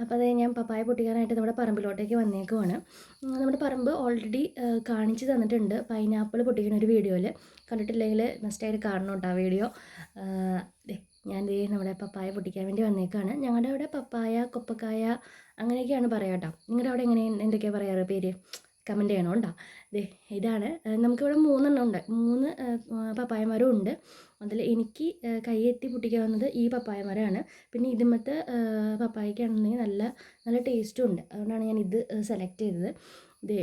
അപ്പോൾ അത് ഞാൻ പപ്പായ പൊട്ടിക്കാനായിട്ട് നമ്മുടെ പറമ്പിലോട്ടേക്ക് വന്നേക്കുവാണ്. നമ്മുടെ പറമ്പ് ഓൾറെഡി കാണിച്ച് തന്നിട്ടുണ്ട് പൈനാപ്പിൾ പൊട്ടിക്കുന്ന ഒരു വീഡിയോയിൽ. കണ്ടിട്ടില്ലെങ്കിൽ മസ്റ്റായിട്ട് കാണണം കേട്ടോ ആ വീഡിയോ. ഞാൻ നമ്മുടെ പപ്പായ പൊട്ടിക്കാൻ വേണ്ടി വന്നേക്കാണ്. ഞങ്ങളുടെ അവിടെ പപ്പായ, കൊപ്പക്കായ അങ്ങനെയൊക്കെയാണ് പറയുക കേട്ടോ. നിങ്ങളുടെ അവിടെ എന്തൊക്കെയാണ് പറയാറ് പേര്? കമൻറ്റ് ചെയ്യണം കേട്ടോ. ഇതാണ് നമുക്കിവിടെ 3 എണ്ണം ഉണ്ട്. 3 പപ്പായ മരവും ഉണ്ട്. അതിൽ എനിക്ക് കൈയെത്തി പൊട്ടിക്കാവുന്നത് ഈ പപ്പായ മരമാണ്. പിന്നെ ഇതുമത്തെ പപ്പായക്കാണെന്നുണ്ടെങ്കിൽ നല്ല നല്ല ടേസ്റ്റും ഉണ്ട്. അതുകൊണ്ടാണ് ഞാൻ ഇത് സെലക്ട് ചെയ്തത്. ഇത്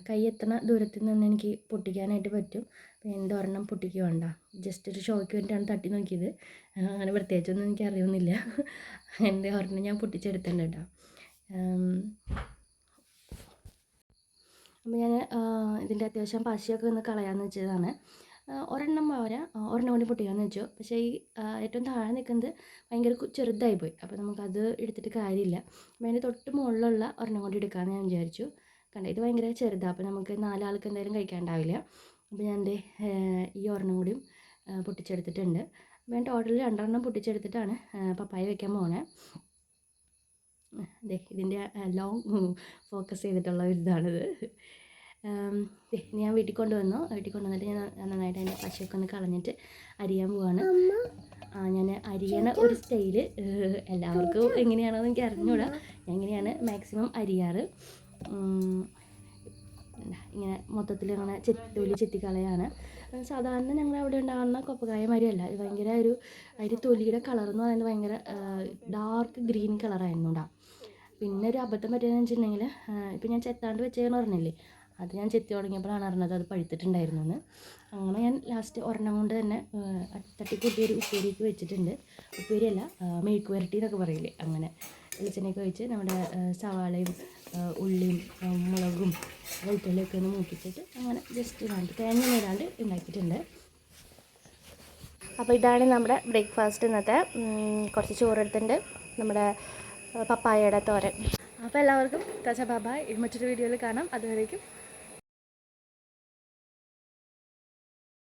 കൈ എത്തണ ദൂരത്തിൽ നിന്ന് എനിക്ക് പൊട്ടിക്കാനായിട്ട് പറ്റും. അപ്പോൾ എൻ്റെ ഒരെണ്ണം പൊട്ടിക്കുവേണ്ട, ജസ്റ്റ് ഒരു ഷോയ്ക്ക് വേണ്ടിയിട്ടാണ് തട്ടി നോക്കിയത്. അങ്ങനെ പ്രത്യേകിച്ചൊന്നും എനിക്ക് അറിയുന്നില്ല. എൻ്റെ ഒരെണ്ണം ഞാൻ പൊട്ടിച്ചെടുത്തിട്ടുണ്ട് കേട്ടോ. അപ്പോൾ ഞാൻ ഇതിൻ്റെ അത്യാവശ്യം പശയൊക്കെ ഒന്ന് കളയാമെന്ന് വെച്ചതാണ്. ഒരെണ്ണം പോരാ, ഒരെണ്ണം കൂടി പൊട്ടിക്കാമെന്ന് വെച്ചു. പക്ഷേ ഈ ഏറ്റവും താഴെ നിൽക്കുന്നത് ഭയങ്കര ചെറുതായിപ്പോയി. അപ്പോൾ നമുക്കത് എടുത്തിട്ട് കാര്യമില്ല. അപ്പോൾ അതിൻ്റെ തൊട്ട് മുകളിലുള്ള ഒരെണ്ണം കൂടി എടുക്കാമെന്ന് ഞാൻ വിചാരിച്ചു. കണ്ടോ, ഇത് ഭയങ്കര ചെറുതാണ്. അപ്പോൾ നമുക്ക് 4 ആൾക്ക് എന്തായാലും കഴിക്കാനുണ്ടാവില്ല. അപ്പോൾ ഞാൻ ഈ ഒരെണ്ണം കൂടിയും പൊട്ടിച്ചെടുത്തിട്ടുണ്ട്. അപ്പോൾ ഞാൻ ടോട്ടൽ 2 എണ്ണം പൊട്ടിച്ചെടുത്തിട്ടാണ് പപ്പായ വയ്ക്കാൻ പോകുന്നത്. ഇതിൻ്റെ ലോങ് ഫോക്കസ് ചെയ്തിട്ടുള്ള ഒരു ഇതാണിത്. ഞാൻ വീട്ടിൽ കൊണ്ടുവന്നിട്ട് ഞാൻ നന്നായിട്ട് അതിൻ്റെ പശയൊക്കെ ഒന്ന് കളഞ്ഞിട്ട് അരിയാൻ പോവാണ്. ഞാൻ അരിയണ ഒരു സ്റ്റൈല് എല്ലാവർക്കും എങ്ങനെയാണോ എന്ന് എനിക്ക് അറിഞ്ഞൂടാ. ഞാൻ എങ്ങനെയാണ് മാക്സിമം അരിയാറ്. ഇങ്ങനെ മൊത്തത്തിൽ അങ്ങനെ ചെത്തിക്കളയാണ്. സാധാരണ ഞങ്ങൾ അവിടെ ഉണ്ടാകുന്ന കൊപ്പക്കായ മരമല്ല. ഇത് ഭയങ്കര അതിൻ്റെ തൊലിയുടെ കളറെന്ന് പറയുന്നത് ഭയങ്കര ഡാർക്ക് ഗ്രീൻ കളറായിരുന്നു കേട്ടോ. പിന്നെ ഒരു അബദ്ധം പറ്റിയെന്ന് വെച്ചിട്ടുണ്ടെങ്കിൽ, ഇപ്പം ഞാൻ ചെത്താണ്ട് വെച്ചേന്ന് പറഞ്ഞില്ലേ, അത് ഞാൻ ചെത്തി തുടങ്ങിയപ്പോഴാണ് അറിഞ്ഞത് അത് പഴുത്തിട്ടുണ്ടായിരുന്നു എന്ന്. അങ്ങനെ ഞാൻ ലാസ്റ്റ് ഒരെണ്ണം കൊണ്ട് തന്നെ തട്ടിക്കൂട്ടിയൊരു ഉപ്പേരിക്ക് വെച്ചിട്ടുണ്ട്. ഉപ്പേരിയല്ല, മെഴുക്ക് പുരട്ടി എന്നൊക്കെ പറയില്ലേ, അങ്ങനെ വെളിച്ചെണ്ണയൊക്കെ ഒഴിച്ച് നമ്മുടെ സവാളയും ഉള്ളിയും മുളകും വെളുത്തുള്ളിയൊക്കെ ഒന്ന് മൂപ്പിച്ചിട്ട് അങ്ങനെ ജസ്റ്റ് തേങ്ങ ഇടാണ്ട് ഉണ്ടാക്കിയിട്ടുണ്ട്. അപ്പോൾ ഇതാണ് നമ്മുടെ ബ്രേക്ക്ഫാസ്റ്റ് ഇന്നത്തെ. കുറച്ച് ചോറെടുത്തിട്ടുണ്ട്, നമ്മുടെ പപ്പായയുടെ തോരൻ. അപ്പോൾ എല്ലാവർക്കും ടാറ്റാ ബൈ ബൈ. മറ്റൊരു വീഡിയോയിൽ കാണാം. അതുവരേക്കും